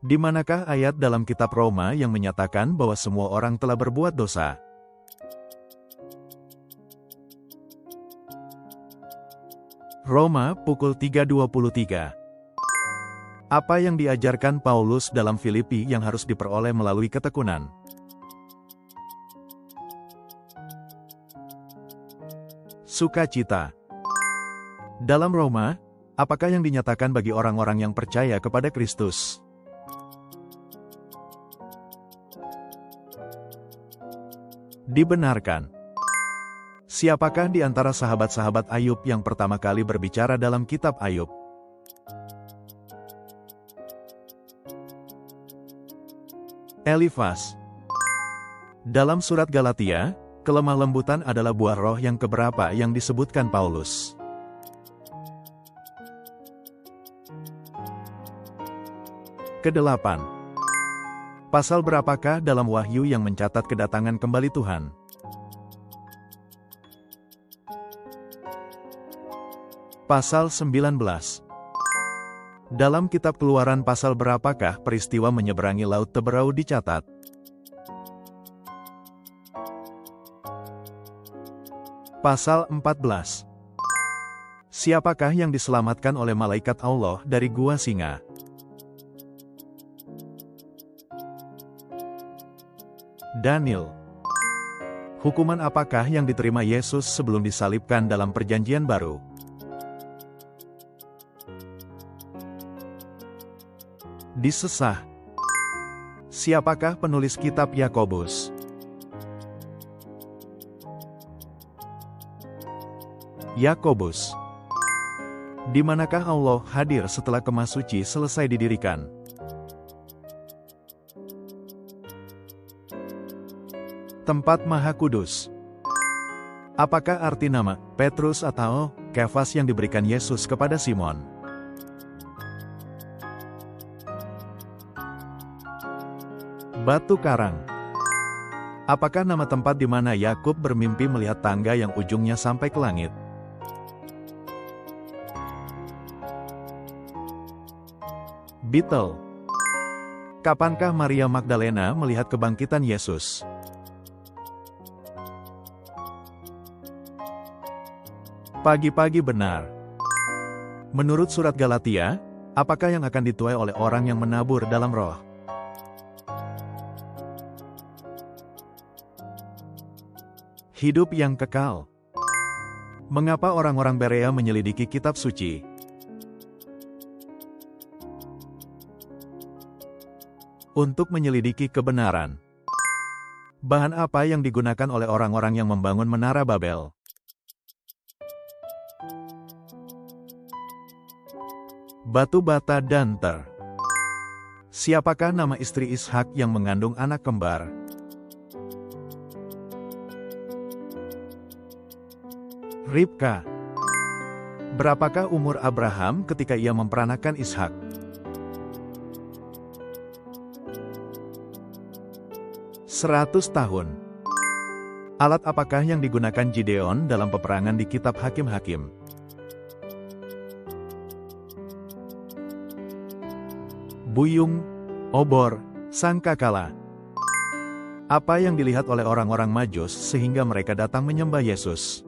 Di manakah ayat dalam kitab Roma yang menyatakan bahwa semua orang telah berbuat dosa? Roma pukul 3:23. Apa yang diajarkan Paulus dalam Filipi yang harus diperoleh melalui ketekunan? Sukacita. Dalam Roma, apakah yang dinyatakan bagi orang-orang yang percaya kepada Kristus? Dibenarkan. Siapakah di antara sahabat-sahabat Ayub yang pertama kali berbicara dalam kitab Ayub? Elifas. Dalam surat Galatia, kelemah lembutan adalah buah roh yang keberapa yang disebutkan Paulus? Kedelapan. Pasal berapakah dalam Wahyu yang mencatat kedatangan kembali Tuhan? Pasal 19. Dalam kitab Keluaran pasal berapakah peristiwa menyeberangi Laut Teberau dicatat? Pasal 14. Siapakah yang diselamatkan oleh malaikat Allah dari gua singa? Daniel. Hukuman apakah yang diterima Yesus sebelum disalibkan dalam Perjanjian Baru? Disesah. Siapakah penulis kitab Yakobus? Yakobus. Di manakah Allah hadir setelah Kemah Suci selesai didirikan? Tempat Maha Kudus. Apakah arti nama Petrus atau Kefas yang diberikan Yesus kepada Simon? Batu karang. Apakah nama tempat di mana Yakub bermimpi melihat tangga yang ujungnya sampai ke langit? Betel. Kapankah Maria Magdalena melihat kebangkitan Yesus? Pagi-pagi benar. Menurut surat Galatia, apakah yang akan dituai oleh orang yang menabur dalam roh? Hidup yang kekal. Mengapa orang-orang Berea menyelidiki kitab suci? Untuk menyelidiki kebenaran. Bahan apa yang digunakan oleh orang-orang yang membangun Menara Babel? Batu bata dan ter. Siapakah nama istri Ishak yang mengandung anak kembar? Ribka. Berapakah umur Abraham ketika ia memperanakan Ishak? Seratus tahun. Alat apakah yang digunakan Gideon dalam peperangan di kitab Hakim-Hakim? Buyung, obor, sangkakala. Apa yang dilihat oleh orang-orang Majus sehingga mereka datang menyembah Yesus?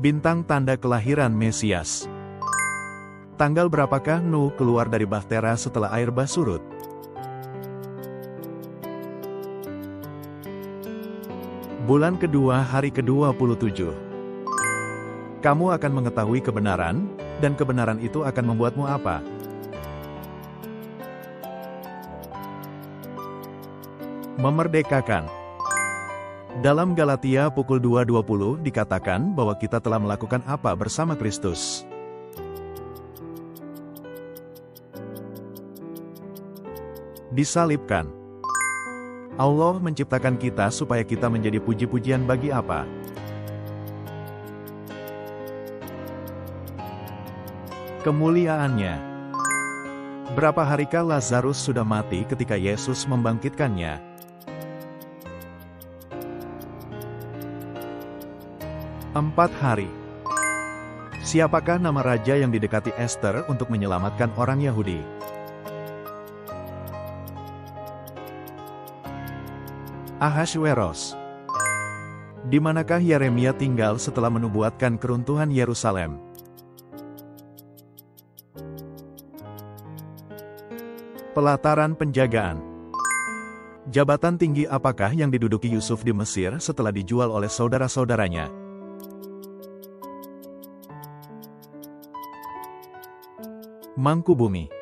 Bintang tanda kelahiran Mesias. Tanggal berapakah Nuh keluar dari bahtera setelah air bah surut? Bulan kedua hari ke-27. Kamu akan mengetahui kebenaran, dan kebenaran itu akan membuatmu apa? Memerdekakan. Dalam Galatia pukul 2:20 dikatakan bahwa kita telah melakukan apa bersama Kristus. Disalibkan. Allah menciptakan kita supaya kita menjadi puji-pujian bagi apa? Kemuliaannya. Berapa harikah Lazarus sudah mati ketika Yesus membangkitkannya? 4 hari. Siapakah nama raja yang didekati Esther untuk menyelamatkan orang Yahudi? Ahasweros. Di manakah Yeremia tinggal setelah menubuatkan keruntuhan Yerusalem? Pelataran penjagaan. Jabatan tinggi apakah yang diduduki Yusuf di Mesir setelah dijual oleh saudara-saudaranya? Mangkubumi.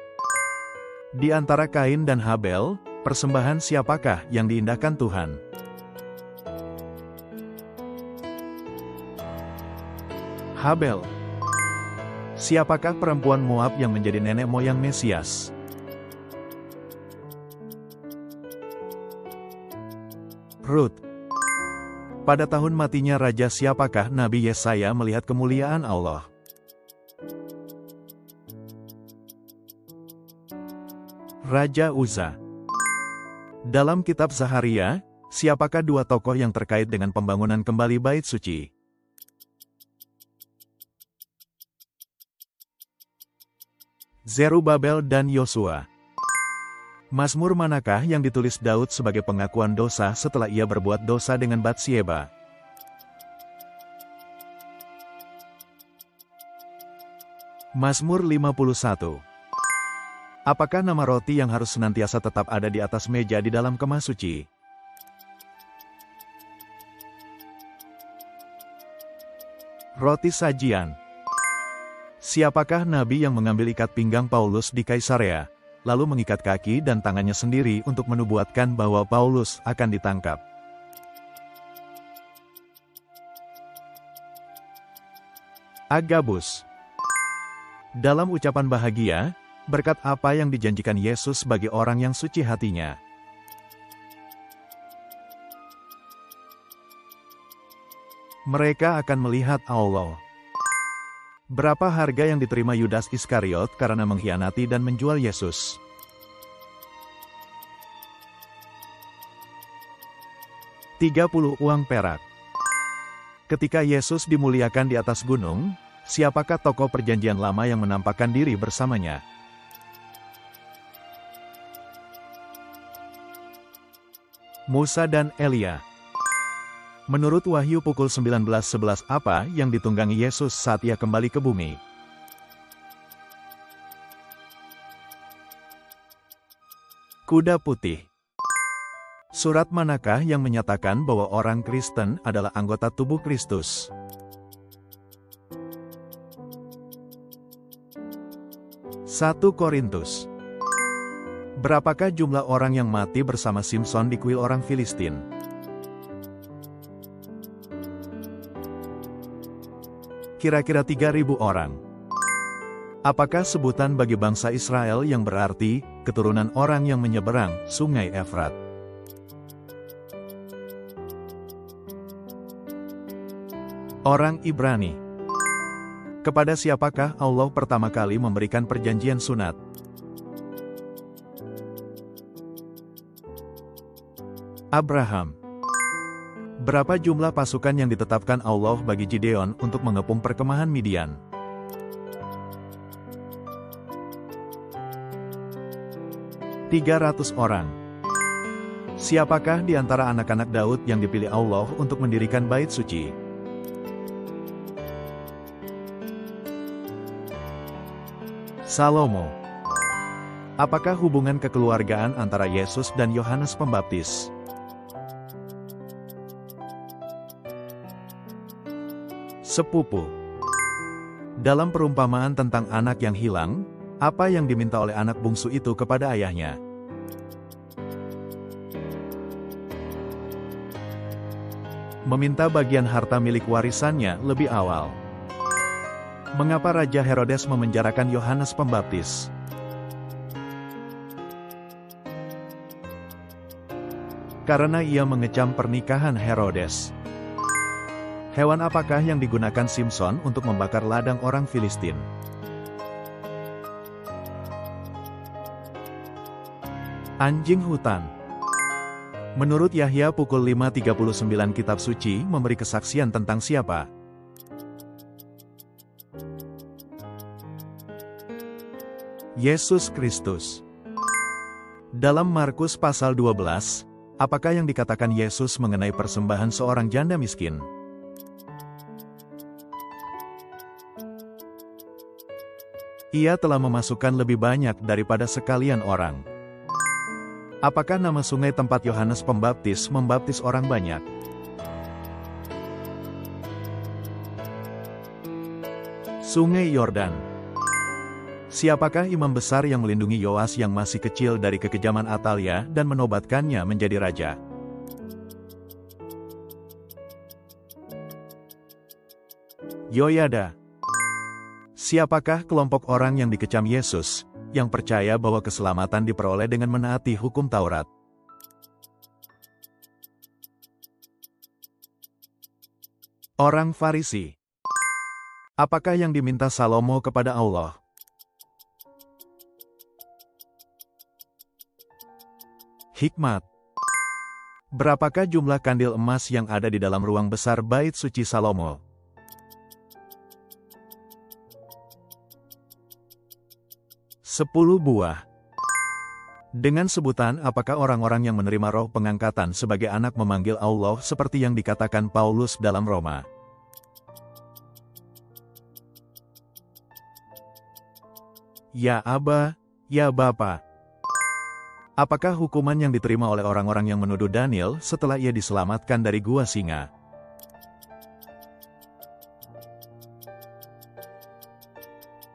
Di antara Kain dan Habel, persembahan siapakah yang diindahkan Tuhan? Habel. Siapakah perempuan Moab yang menjadi nenek moyang Mesias? Rut. Pada tahun matinya raja siapakah Nabi Yesaya melihat kemuliaan Allah? Raja Uzza. Dalam kitab Zaharia, siapakah dua tokoh yang terkait dengan pembangunan kembali Bait Suci? Zerubabel dan Yosua. Mazmur manakah yang ditulis Daud sebagai pengakuan dosa setelah ia berbuat dosa dengan Batsyeba? Mazmur 51. Apakah nama roti yang harus senantiasa tetap ada di atas meja di dalam kemah suci? Roti sajian. Siapakah nabi yang mengambil ikat pinggang Paulus di Kaisarea, lalu mengikat kaki dan tangannya sendiri untuk menubuatkan bahwa Paulus akan ditangkap? Agabus. Dalam ucapan bahagia, berkat apa yang dijanjikan Yesus bagi orang yang suci hatinya? Mereka akan melihat Allah. Berapa harga yang diterima Yudas Iskariot karena mengkhianati dan menjual Yesus? $30 uang perak. Ketika Yesus dimuliakan di atas gunung, siapakah tokoh perjanjian lama yang menampakkan diri bersamanya? Musa dan Elia. Menurut Wahyu pukul 19:11 apa yang ditunggangi Yesus saat ia kembali ke bumi? Kuda putih. Surat manakah yang menyatakan bahwa orang Kristen adalah anggota tubuh Kristus? Satu Korintus. Berapakah jumlah orang yang mati bersama Simson di kuil orang Filistin? Kira-kira 3.000 orang. Apakah sebutan bagi bangsa Israel yang berarti keturunan orang yang menyeberang Sungai Efrat? Orang Ibrani. Kepada siapakah Allah pertama kali memberikan perjanjian sunat? Abraham. Berapa jumlah pasukan yang ditetapkan Allah bagi Gideon untuk mengepung perkemahan Midian? 300 orang. Siapakah di antara anak-anak Daud yang dipilih Allah untuk mendirikan Bait Suci? Salomo. Apakah hubungan kekeluargaan antara Yesus dan Yohanes Pembaptis? Sepupu. Dalam perumpamaan tentang anak yang hilang, apa yang diminta oleh anak bungsu itu kepada ayahnya? Meminta bagian harta milik warisannya lebih awal. Mengapa Raja Herodes memenjarakan Yohanes Pembaptis? Karena ia mengecam pernikahan Herodes. Hewan apakah yang digunakan Simson untuk membakar ladang orang Filistin? Anjing hutan. Menurut Yahya pukul 5:39 kitab suci memberi kesaksian tentang siapa? Yesus Kristus. Dalam Markus pasal 12, apakah yang dikatakan Yesus mengenai persembahan seorang janda miskin? Ia telah memasukkan lebih banyak daripada sekalian orang. Apakah nama sungai tempat Yohanes Pembaptis membaptis orang banyak? Sungai Yordan. Siapakah imam besar yang melindungi Yoas yang masih kecil dari kekejaman Atalia dan menobatkannya menjadi raja? Yoyada. Siapakah kelompok orang yang dikecam Yesus, yang percaya bahwa keselamatan diperoleh dengan menaati hukum Taurat? Orang Farisi. Apakah yang diminta Salomo kepada Allah? Hikmat. Berapakah jumlah kandil emas yang ada di dalam ruang besar bait suci Salomo? 10 buah. Dengan sebutan apakah orang-orang yang menerima roh pengangkatan sebagai anak memanggil Allah seperti yang dikatakan Paulus dalam Roma? Ya Aba, ya Bapa. Apakah hukuman yang diterima oleh orang-orang yang menuduh Daniel setelah ia diselamatkan dari gua singa?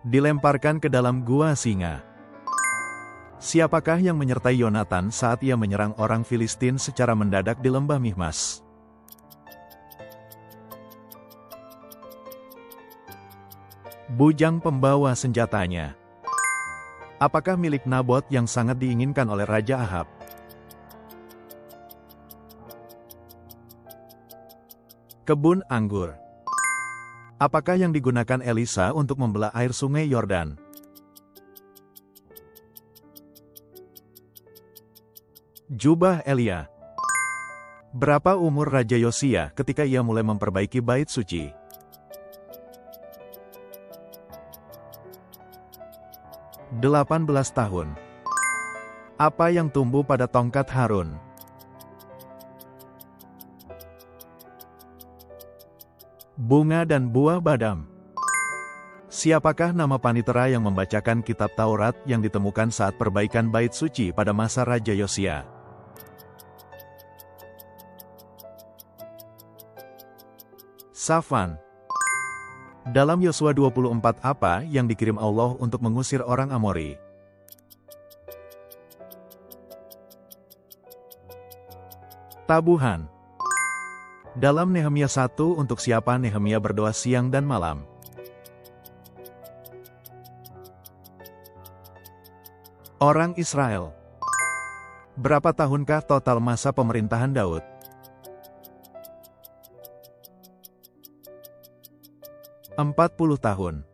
Dilemparkan ke dalam gua singa. Siapakah yang menyertai Yonatan saat ia menyerang orang Filistin secara mendadak di lembah Mihmas? Bujang pembawa senjatanya. Apakah milik Nabot yang sangat diinginkan oleh Raja Ahab? Kebun anggur. Apakah yang digunakan Elisa untuk membelah air sungai Yordan? Jubah Elia. Berapa umur Raja Yosia ketika ia mulai memperbaiki bait suci? 18 tahun. Apa yang tumbuh pada tongkat Harun? Bunga dan buah badam. Siapakah nama panitera yang membacakan kitab Taurat yang ditemukan saat perbaikan bait suci pada masa Raja Yosia? Safan. Dalam Yosua 24 apa yang dikirim Allah untuk mengusir orang Amori? Tabuhan. Dalam Nehemia 1 untuk siapa Nehemia berdoa siang dan malam? Orang Israel. Berapa tahunkah total masa pemerintahan Daud? 40 tahun.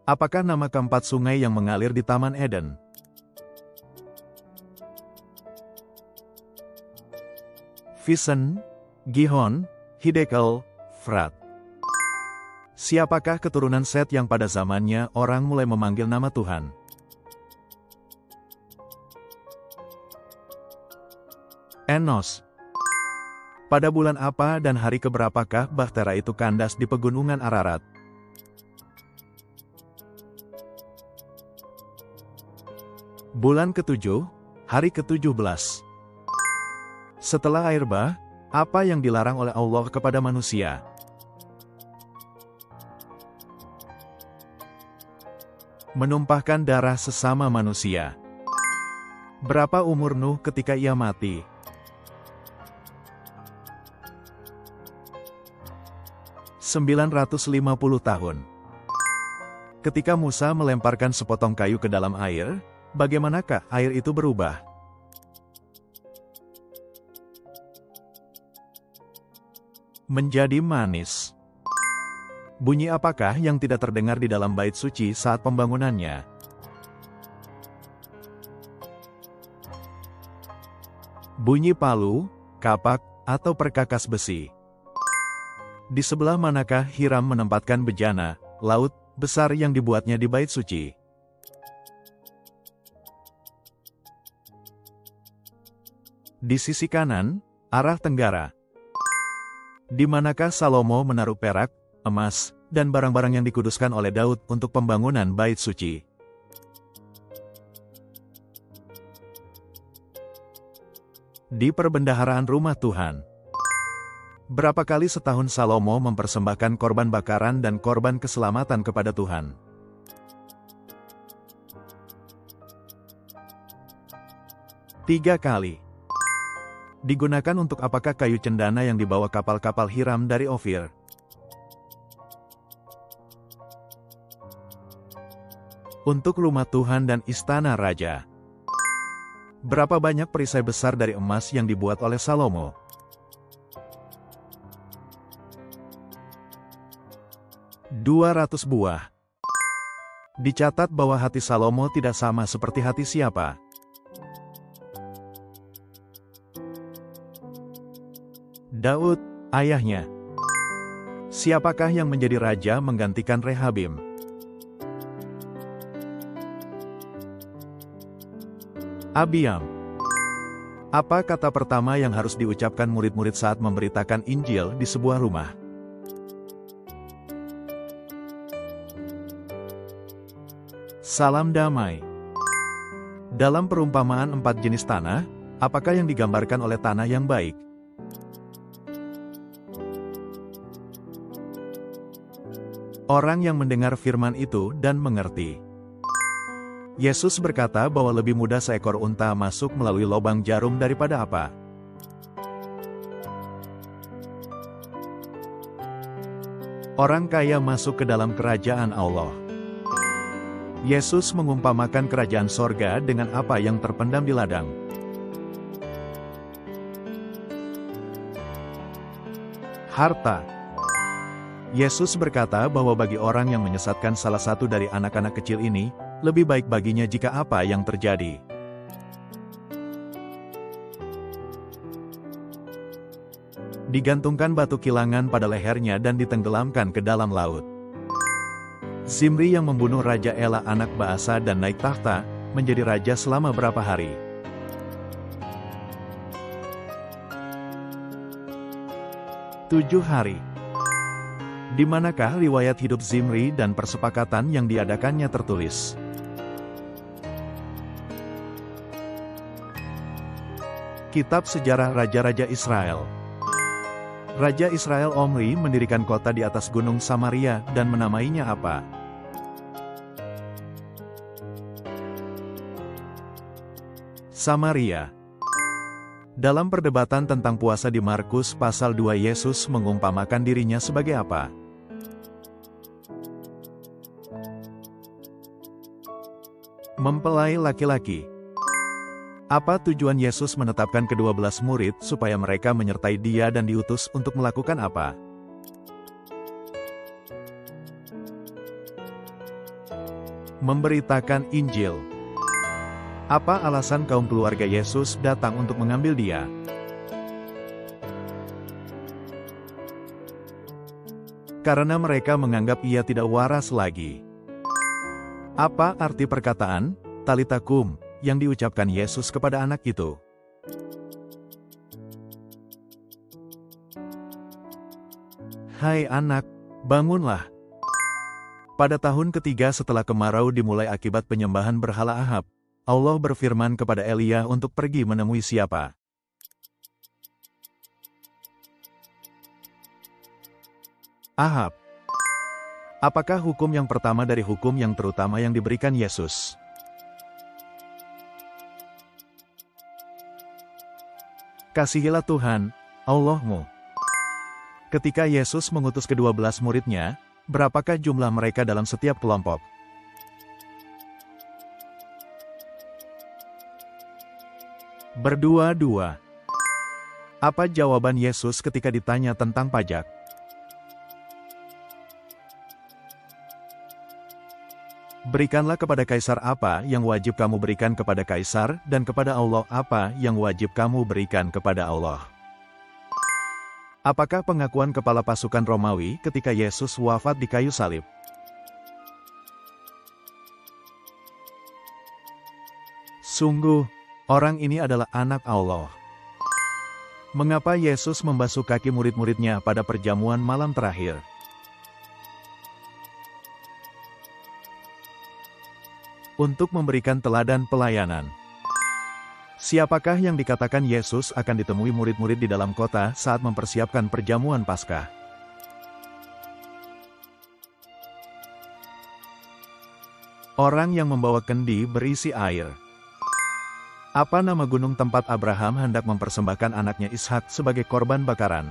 Apakah nama keempat sungai yang mengalir di Taman Eden? Fison, Gihon, Hiddekel, Frat. Siapakah keturunan Set yang pada zamannya orang mulai memanggil nama Tuhan? Enos. Pada bulan apa dan hari keberapakah bahtera itu kandas di pegunungan Ararat? Bulan ke-7, hari ke-17. Setelah air bah, apa yang dilarang oleh Allah kepada manusia? Menumpahkan darah sesama manusia. Berapa umur Nuh ketika ia mati? 950 tahun. Ketika Musa melemparkan sepotong kayu ke dalam air, bagaimanakah air itu berubah? Menjadi manis. Bunyi apakah yang tidak terdengar di dalam bait suci saat pembangunannya? Bunyi palu, kapak, atau perkakas besi. Di sebelah manakah Hiram menempatkan bejana, laut, besar yang dibuatnya di bait suci? Di sisi kanan, arah tenggara. Di manakah Salomo menaruh perak, emas, dan barang-barang yang dikuduskan oleh Daud untuk pembangunan bait suci? Di perbendaharaan rumah Tuhan. Berapa kali setahun Salomo mempersembahkan korban bakaran dan korban keselamatan kepada Tuhan? 3 kali. Digunakan untuk apakah kayu cendana yang dibawa kapal-kapal Hiram dari Ofir? Untuk rumah Tuhan dan istana raja. Berapa banyak perisai besar dari emas yang dibuat oleh Salomo? 200 buah. Dicatat bahwa hati Salomo tidak sama seperti hati siapa? Daud, ayahnya. Siapakah yang menjadi raja menggantikan Rehabim? Abiam. Apa kata pertama yang harus diucapkan murid-murid saat memberitakan Injil di sebuah rumah? Salam damai. Dalam perumpamaan 4 jenis tanah, apakah yang digambarkan oleh tanah yang baik? Orang yang mendengar firman itu dan mengerti. Yesus berkata bahwa lebih mudah seekor unta masuk melalui lubang jarum daripada apa? Orang kaya masuk ke dalam kerajaan Allah. Yesus mengumpamakan kerajaan sorga dengan apa yang terpendam di ladang? Harta. Yesus berkata bahwa bagi orang yang menyesatkan salah satu dari anak-anak kecil ini, lebih baik baginya jika apa yang terjadi. Digantungkan batu kilangan pada lehernya dan ditenggelamkan ke dalam laut. Zimri yang membunuh Raja Ela anak Baasa dan naik tahta, menjadi raja selama berapa hari? 7 hari. Di manakah riwayat hidup Zimri dan persepakatan yang diadakannya tertulis? Kitab Sejarah Raja-Raja Israel. Raja Israel Omri mendirikan kota di atas gunung Samaria dan menamainya apa? Samaria. Dalam perdebatan tentang puasa di Markus pasal 2 Yesus mengumpamakan dirinya sebagai apa? Mempelai laki-laki. Apa tujuan Yesus menetapkan ke-12 murid supaya mereka menyertai dia dan diutus untuk melakukan apa? Memberitakan Injil. Apa alasan kaum keluarga Yesus datang untuk mengambil dia? Karena mereka menganggap ia tidak waras lagi. Apa arti perkataan, Talita kum, yang diucapkan Yesus kepada anak itu? Hai anak, bangunlah. Pada tahun ketiga setelah kemarau dimulai akibat penyembahan berhala Ahab, Allah berfirman kepada Elia untuk pergi menemui siapa? Ahab. Apakah hukum yang pertama dari hukum yang terutama yang diberikan Yesus? Kasihilah Tuhan, Allahmu. Ketika Yesus mengutus ke-12 muridnya, berapakah jumlah mereka dalam setiap kelompok? Berdua-dua. Apa jawaban Yesus ketika ditanya tentang pajak? Berikanlah kepada Kaisar apa yang wajib kamu berikan kepada Kaisar, dan kepada Allah apa yang wajib kamu berikan kepada Allah. Apakah pengakuan kepala pasukan Romawi ketika Yesus wafat di kayu salib? Sungguh, orang ini adalah anak Allah. Mengapa Yesus membasuh kaki murid-muridnya pada perjamuan malam terakhir? Untuk memberikan teladan pelayanan. Siapakah yang dikatakan Yesus akan ditemui murid-murid di dalam kota saat mempersiapkan perjamuan Paskah? Orang yang membawa kendi berisi air. Apa nama gunung tempat Abraham hendak mempersembahkan anaknya Ishak sebagai korban bakaran?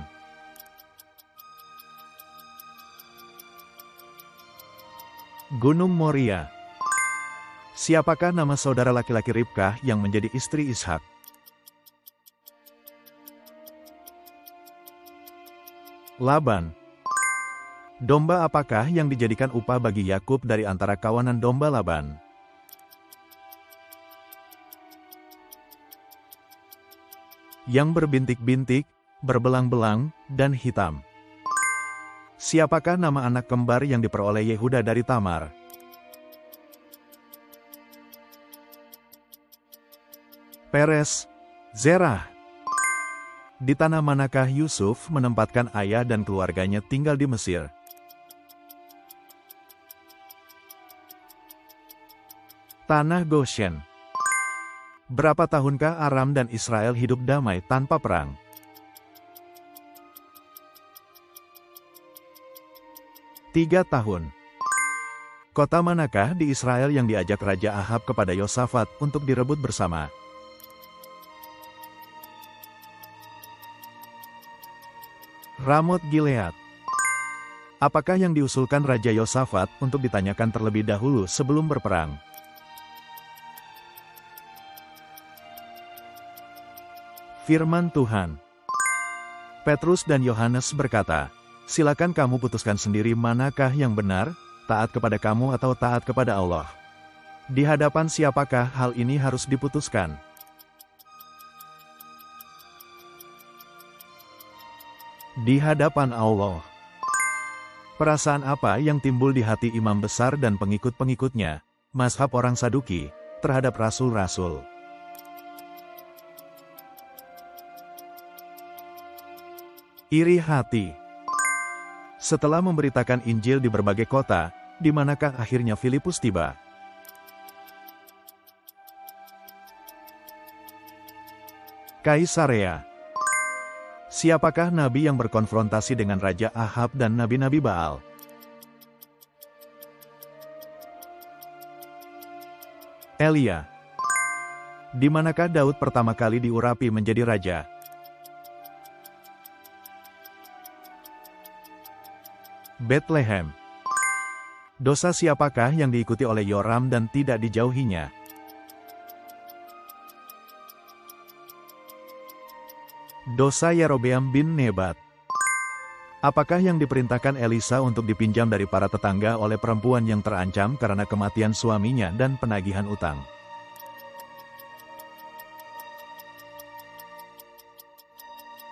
Gunung Moria. Siapakah nama saudara laki-laki Ribkah yang menjadi istri Ishak? Laban. Domba apakah yang dijadikan upah bagi Yakub dari antara kawanan domba Laban? Yang berbintik-bintik, berbelang-belang, dan hitam. Siapakah nama anak kembar yang diperoleh Yehuda dari Tamar? Peres, Zerah. Di tanah manakah Yusuf menempatkan ayah dan keluarganya tinggal di Mesir? Tanah Goshen. Berapa tahunkah Aram dan Israel hidup damai tanpa perang? Tiga tahun. Kota manakah di Israel yang diajak Raja Ahab kepada Yosafat untuk direbut bersama? Ramot Gilead. Apakah yang diusulkan Raja Yosafat untuk ditanyakan terlebih dahulu sebelum berperang? Firman Tuhan. Petrus dan Yohanes berkata, "Silakan kamu putuskan sendiri manakah yang benar, taat kepada kamu atau taat kepada Allah." Di hadapan siapakah hal ini harus diputuskan? Di hadapan Allah. Perasaan apa yang timbul di hati imam besar dan pengikut-pengikutnya, mazhab orang Saduki, terhadap rasul-rasul? Iri hati. Setelah memberitakan Injil di berbagai kota, di manakah akhirnya Filipus tiba? Kaisarea. Siapakah nabi yang berkonfrontasi dengan Raja Ahab dan nabi-nabi Baal? Elia. Di manakah Daud pertama kali diurapi menjadi raja? Bethlehem. Dosa siapakah yang diikuti oleh Yoram dan tidak dijauhinya? Dosa Yerobeam bin Nebat. Apakah yang diperintahkan Elisa untuk dipinjam dari para tetangga oleh perempuan yang terancam karena kematian suaminya dan penagihan utang?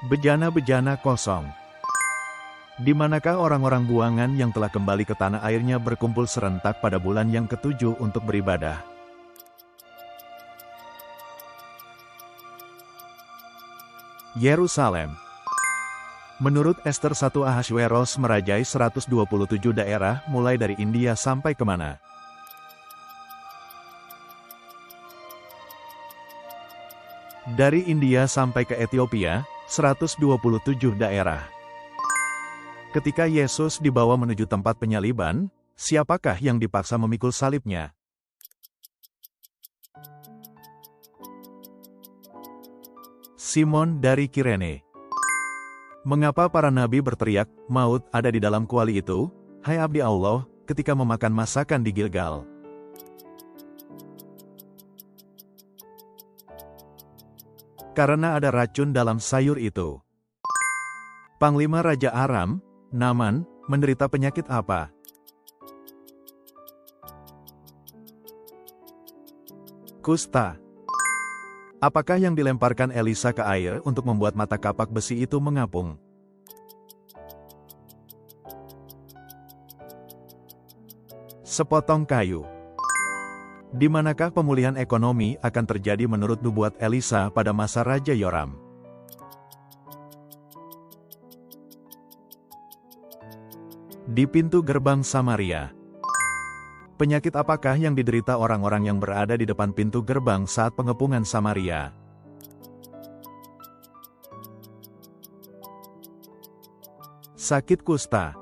Bejana-bejana kosong. Di manakah orang-orang buangan yang telah kembali ke tanah airnya berkumpul serentak pada bulan yang ke-7 untuk beribadah? Yerusalem. Menurut Ester 1 Ahasweros merajai 127 daerah mulai dari India sampai kemana? Dari India sampai ke Ethiopia, 127 daerah. Ketika Yesus dibawa menuju tempat penyaliban, siapakah yang dipaksa memikul salibnya? Simon dari Kirene. Mengapa para nabi berteriak, "Maut ada di dalam kuali itu, hai abdi Allah," ketika memakan masakan di Gilgal? Karena ada racun dalam sayur itu. Panglima Raja Aram, Naaman, menderita penyakit apa? Kusta. Apakah yang dilemparkan Elisa ke air untuk membuat mata kapak besi itu mengapung? Sepotong kayu. Di manakah pemulihan ekonomi akan terjadi menurut nubuat Elisa pada masa Raja Yoram? Di pintu gerbang Samaria. Penyakit apakah yang diderita orang-orang yang berada di depan pintu gerbang saat pengepungan Samaria? Sakit kusta.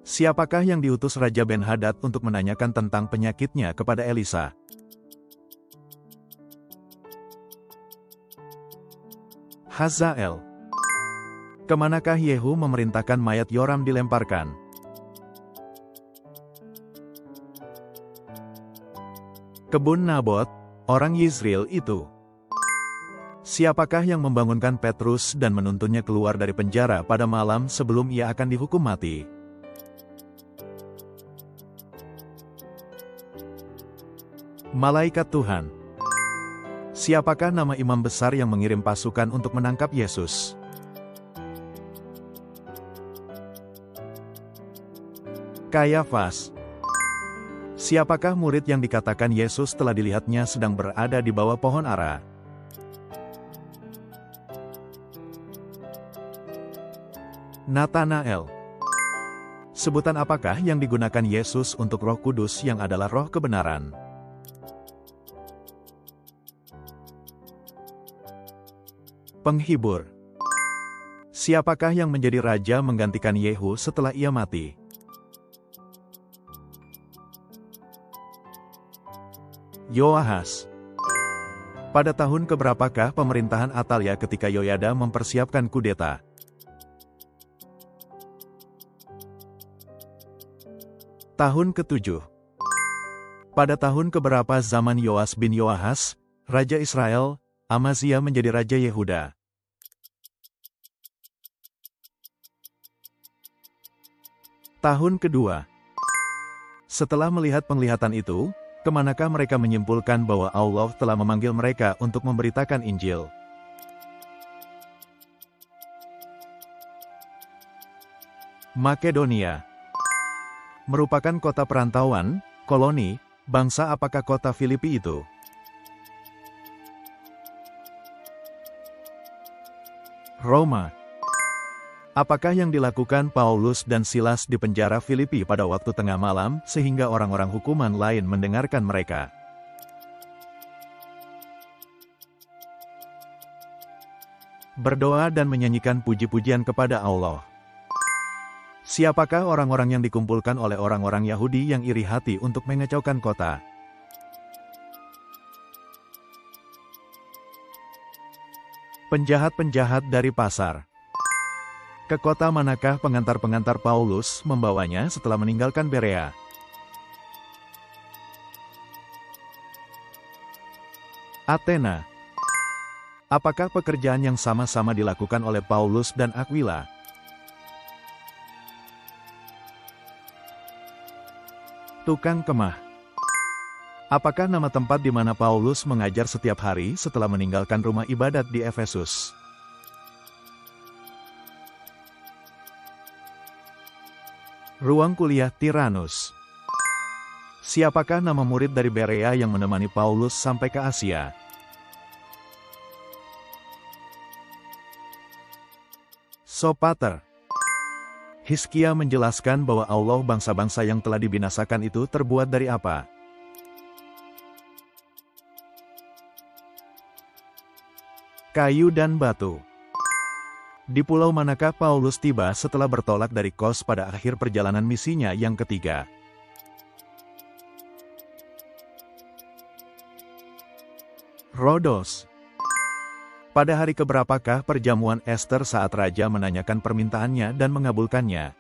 Siapakah yang diutus Raja Ben-Hadad untuk menanyakan tentang penyakitnya kepada Elisa? Hazael. Kemanakah Yehu memerintahkan mayat Yoram dilemparkan? Kebun Nabot, orang Yizreel itu. Siapakah yang membangunkan Petrus dan menuntunnya keluar dari penjara pada malam sebelum ia akan dihukum mati? Malaikat Tuhan. Siapakah nama imam besar yang mengirim pasukan untuk menangkap Yesus? Kayafas. Siapakah murid yang dikatakan Yesus telah dilihatnya sedang berada di bawah pohon ara? Natanael. Sebutan apakah yang digunakan Yesus untuk Roh Kudus yang adalah roh kebenaran? Penghibur. Siapakah yang menjadi raja menggantikan Yehu setelah ia mati? Yoahas. Pada tahun keberapakah pemerintahan Atalia ketika Yoyada mempersiapkan kudeta? Tahun ke-7. Pada tahun keberapa zaman Yoas bin Yoahas, Raja Israel, Amazia menjadi Raja Yehuda? Tahun kedua. Setelah melihat penglihatan itu, kemanakah mereka menyimpulkan bahwa Allah telah memanggil mereka untuk memberitakan Injil? Makedonia. Merupakan kota perantauan, koloni, bangsa apakah kota Filipi itu? Roma. Apakah yang dilakukan Paulus dan Silas di penjara Filipi pada waktu tengah malam sehingga orang-orang hukuman lain mendengarkan mereka? Berdoa dan menyanyikan puji-pujian kepada Allah. Siapakah orang-orang yang dikumpulkan oleh orang-orang Yahudi yang iri hati untuk mengacaukan kota? Penjahat-penjahat dari pasar. Ke kota manakah pengantar-pengantar Paulus membawanya setelah meninggalkan Berea? Athena. Apakah pekerjaan yang sama-sama dilakukan oleh Paulus dan Aquila? Tukang kemah. Apakah nama tempat di mana Paulus mengajar setiap hari setelah meninggalkan rumah ibadat di Efesus? Ruang kuliah Tiranus. Siapakah nama murid dari Berea yang menemani Paulus sampai ke Asia? Sopater. Hizkia menjelaskan bahwa Allah bangsa-bangsa yang telah dibinasakan itu terbuat dari apa? Kayu dan batu. Di pulau manakah Paulus tiba setelah bertolak dari Kos pada akhir perjalanan misinya yang ketiga? Rodos. Pada hari keberapakah perjamuan Ester saat raja menanyakan permintaannya dan mengabulkannya?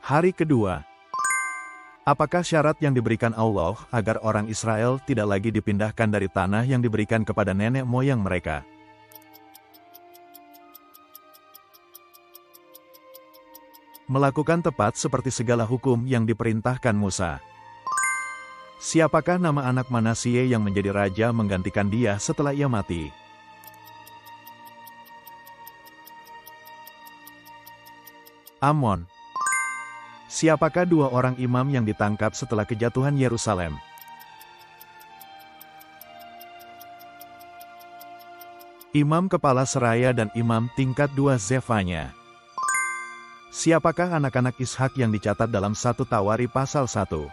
Hari kedua. Apakah syarat yang diberikan Allah agar orang Israel tidak lagi dipindahkan dari tanah yang diberikan kepada nenek moyang mereka? Melakukan tepat seperti segala hukum yang diperintahkan Musa. Siapakah nama anak Manasye yang menjadi raja menggantikan dia setelah ia mati? Amon. Siapakah dua orang imam yang ditangkap setelah kejatuhan Yerusalem? Imam kepala seraya dan imam tingkat 2 Zefanya. Siapakah anak-anak Ishak yang dicatat dalam 1 Tawari pasal 1?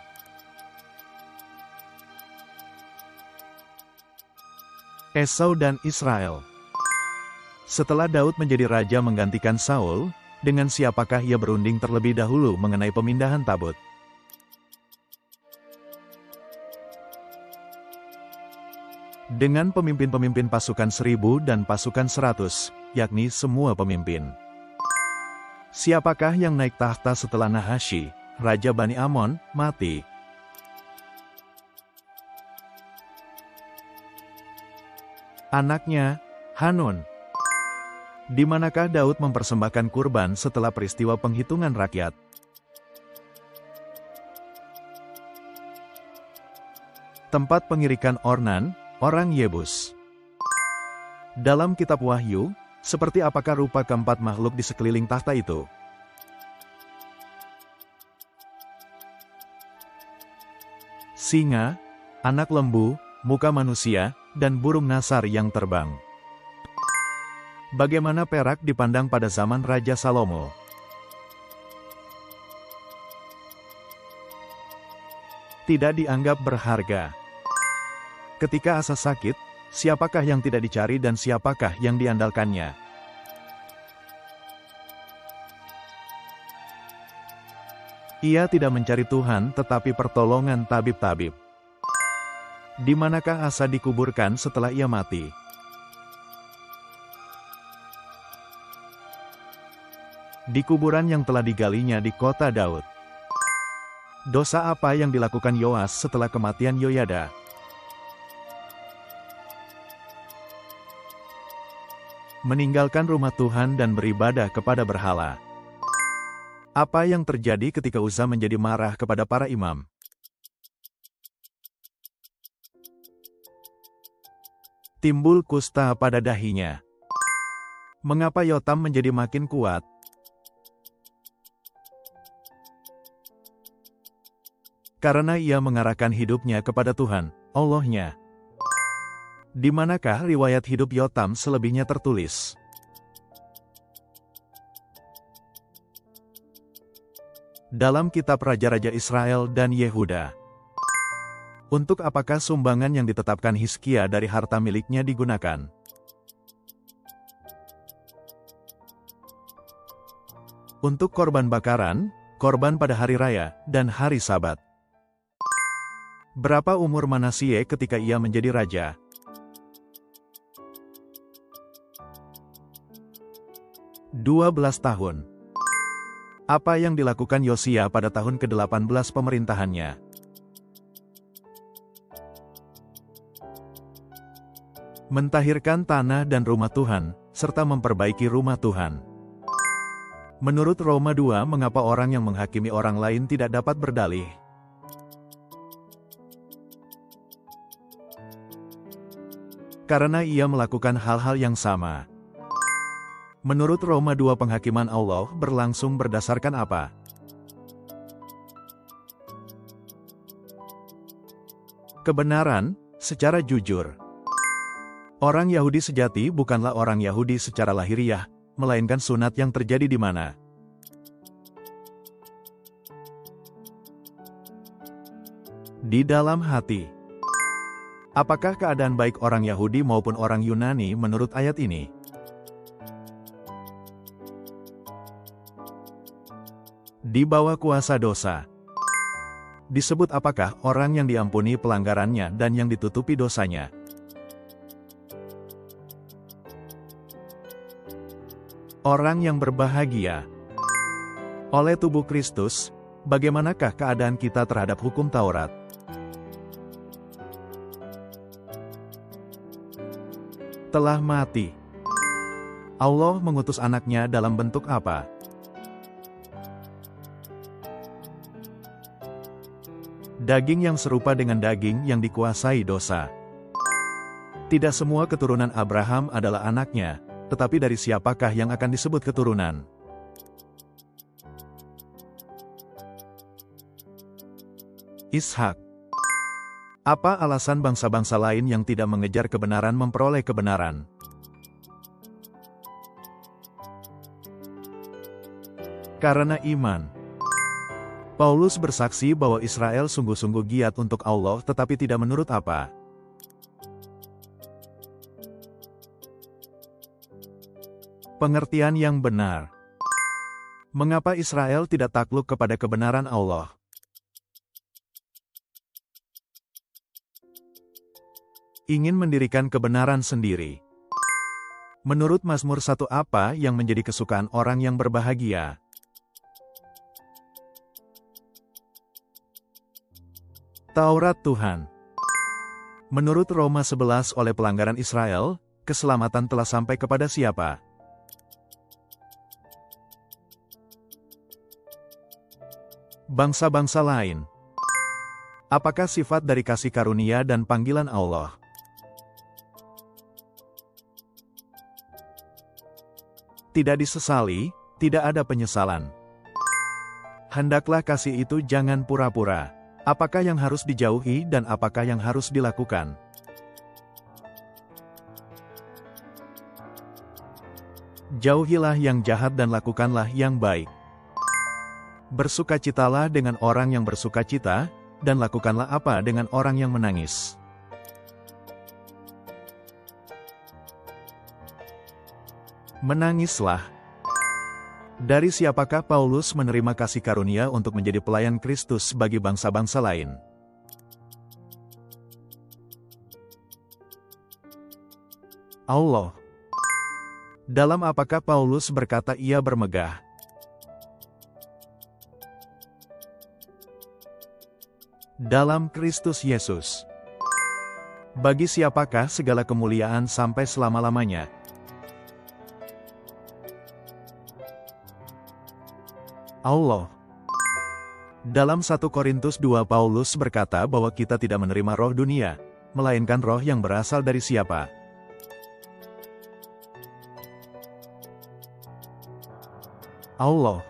Esau dan Israel. Setelah Daud menjadi raja menggantikan Saul, dengan siapakah ia berunding terlebih dahulu mengenai pemindahan tabut? Dengan pemimpin-pemimpin pasukan 1000 dan pasukan 100, yakni semua pemimpin. Siapakah yang naik tahta setelah Nahasyi, Raja Bani Amon, mati? Anaknya, Hanun. Di manakah Daud mempersembahkan kurban setelah peristiwa penghitungan rakyat? Tempat pengirikan Ornan, orang Yebus. Dalam kitab Wahyu, seperti apakah rupa keempat makhluk di sekeliling tahta itu? Singa, anak lembu, muka manusia, dan burung nasar yang terbang. Bagaimana perak dipandang pada zaman Raja Salomo? Tidak dianggap berharga. Ketika Asa sakit, siapakah yang tidak dicari dan siapakah yang diandalkannya? Ia tidak mencari Tuhan tetapi pertolongan tabib-tabib. Di manakah Asa dikuburkan setelah ia mati? Di kuburan yang telah digalinya di kota Daud. Dosa apa yang dilakukan Yoas setelah kematian Yoyada? Meninggalkan rumah Tuhan dan beribadah kepada berhala. Apa yang terjadi ketika Uza menjadi marah kepada para imam? Timbul kusta pada dahinya. Mengapa Yotam menjadi makin kuat? Karena ia mengarahkan hidupnya kepada Tuhan, Allahnya. Di manakah riwayat hidup Yotam selebihnya tertulis? Dalam kitab Raja-Raja Israel dan Yehuda. Untuk apakah sumbangan yang ditetapkan Hizkia dari harta miliknya digunakan? Untuk korban bakaran, korban pada hari raya, dan hari Sabat. Berapa umur Manasye ketika ia menjadi raja? 12 tahun. Apa yang dilakukan Yosia pada tahun ke-18 pemerintahannya? Mentahirkan tanah dan rumah Tuhan, serta memperbaiki rumah Tuhan. Menurut Roma 2, mengapa orang yang menghakimi orang lain tidak dapat berdalih? Karena ia melakukan hal-hal yang sama. Menurut Roma 2, penghakiman Allah berlangsung berdasarkan apa? Kebenaran, secara jujur. Orang Yahudi sejati bukanlah orang Yahudi secara lahiriah, melainkan sunat yang terjadi di mana? Di dalam hati. Apakah keadaan baik orang Yahudi maupun orang Yunani menurut ayat ini? Di bawah kuasa dosa. Disebut apakah orang yang diampuni pelanggarannya dan yang ditutupi dosanya? Orang yang berbahagia. Oleh tubuh Kristus, bagaimanakah keadaan kita terhadap hukum Taurat? Telah mati. Allah mengutus anaknya dalam bentuk apa? Daging yang serupa dengan daging yang dikuasai dosa. Tidak semua keturunan Abraham adalah anaknya, tetapi dari siapakah yang akan disebut keturunan? Ishak. Apa alasan bangsa-bangsa lain yang tidak mengejar kebenaran memperoleh kebenaran? Karena iman. Paulus bersaksi bahwa Israel sungguh-sungguh giat untuk Allah tetapi tidak menurut apa? Pengertian yang benar. Mengapa Israel tidak takluk kepada kebenaran Allah? Ingin mendirikan kebenaran sendiri. Menurut Mazmur 1, apa yang menjadi kesukaan orang yang berbahagia? Taurat Tuhan. Menurut Roma 11, oleh pelanggaran Israel, keselamatan telah sampai kepada siapa? Bangsa-bangsa lain. Apakah sifat dari kasih karunia dan panggilan Allah? Tidak disesali, tidak ada penyesalan. Hendaklah kasih itu jangan pura-pura. Apakah yang harus dijauhi dan apakah yang harus dilakukan? Jauhilah yang jahat dan lakukanlah yang baik. Bersukacitalah dengan orang yang bersukacita, dan lakukanlah apa dengan orang yang menangis. Menangislah. Dari siapakah Paulus menerima kasih karunia untuk menjadi pelayan Kristus bagi bangsa-bangsa lain? Allah. Dalam apakah Paulus berkata ia bermegah? Dalam Kristus Yesus. Bagi siapakah segala kemuliaan sampai selama-lamanya? Allah. Dalam 1 Korintus 2 Paulus berkata bahwa kita tidak menerima roh dunia, melainkan roh yang berasal dari siapa? Allah.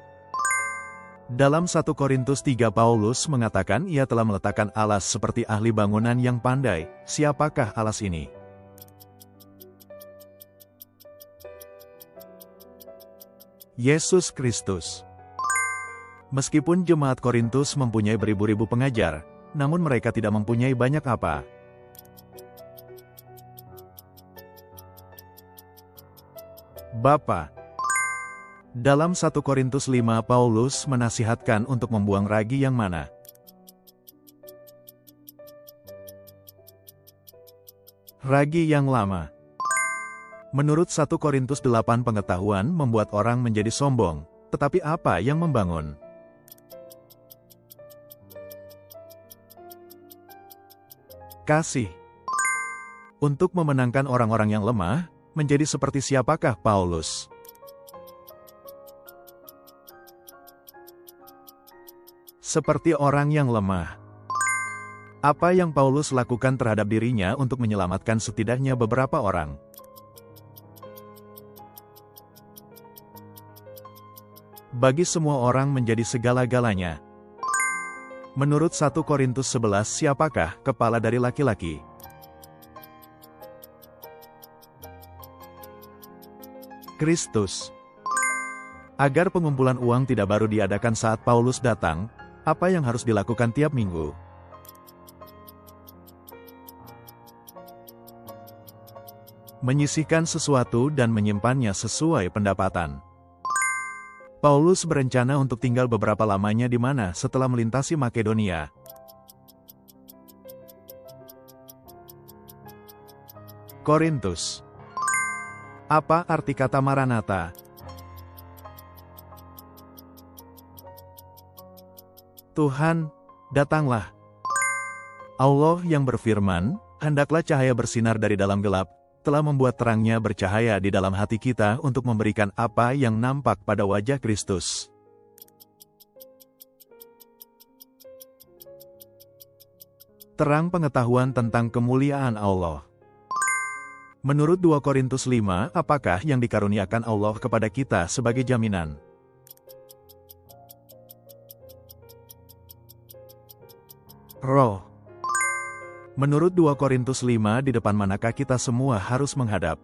Dalam 1 Korintus 3 Paulus mengatakan ia telah meletakkan alas seperti ahli bangunan yang pandai. Siapakah alas ini? Yesus Kristus. Meskipun jemaat Korintus mempunyai beribu-ribu pengajar, namun mereka tidak mempunyai banyak apa? Bapa. Dalam 1 Korintus 5 Paulus menasihatkan untuk membuang ragi yang mana? Ragi yang lama. Menurut 1 Korintus 8 pengetahuan membuat orang menjadi sombong, tetapi apa yang membangun? Kasih. Untuk memenangkan orang-orang yang lemah, menjadi seperti siapakah Paulus? Seperti orang yang lemah. Apa yang Paulus lakukan terhadap dirinya untuk menyelamatkan setidaknya beberapa orang? Bagi semua orang menjadi segala-galanya. Menurut 1 Korintus 11 siapakah kepala dari laki-laki? Kristus. Agar pengumpulan uang tidak baru diadakan saat Paulus datang, apa yang harus dilakukan tiap minggu? Menyisihkan sesuatu dan menyimpannya sesuai pendapatan. Paulus berencana untuk tinggal beberapa lamanya di mana setelah melintasi Makedonia. Korintus. Apa arti kata Maranatha? Tuhan, datanglah. Allah yang berfirman, hendaklah cahaya bersinar dari dalam gelap, telah membuat terangnya bercahaya di dalam hati kita untuk memberikan apa yang nampak pada wajah Kristus. Terang pengetahuan tentang kemuliaan Allah. Menurut 2 Korintus 5, apakah yang dikaruniakan Allah kepada kita sebagai jaminan? Roh. Menurut 2 Korintus 5 di depan manakah kita semua harus menghadap?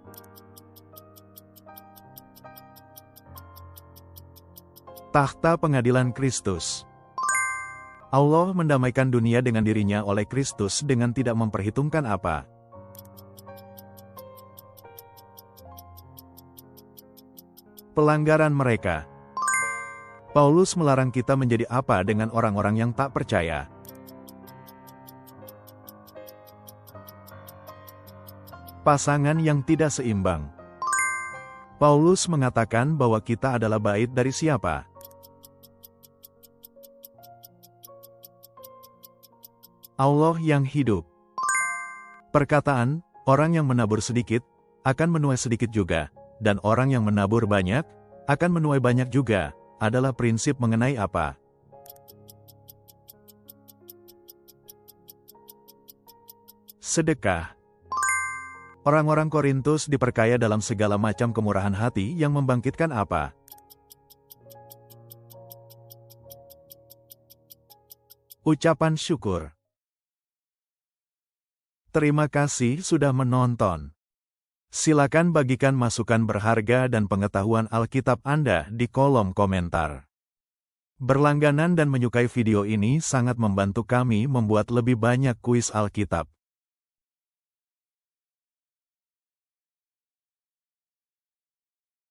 Tahta pengadilan Kristus. Allah mendamaikan dunia dengan dirinya oleh Kristus dengan tidak memperhitungkan apa. Pelanggaran mereka. Paulus melarang kita menjadi apa dengan orang-orang yang tak percaya. Pasangan yang tidak seimbang. Paulus mengatakan bahwa kita adalah bait dari siapa? Allah yang hidup. Perkataan, orang yang menabur sedikit, akan menuai sedikit juga, dan orang yang menabur banyak, akan menuai banyak juga, adalah prinsip mengenai apa? Sedekah. Orang-orang Korintus diperkaya dalam segala macam kemurahan hati yang membangkitkan apa? Ucapan syukur. Terima kasih sudah menonton. Silakan bagikan masukan berharga dan pengetahuan Alkitab Anda di kolom komentar. Berlangganan dan menyukai video ini sangat membantu kami membuat lebih banyak kuis Alkitab.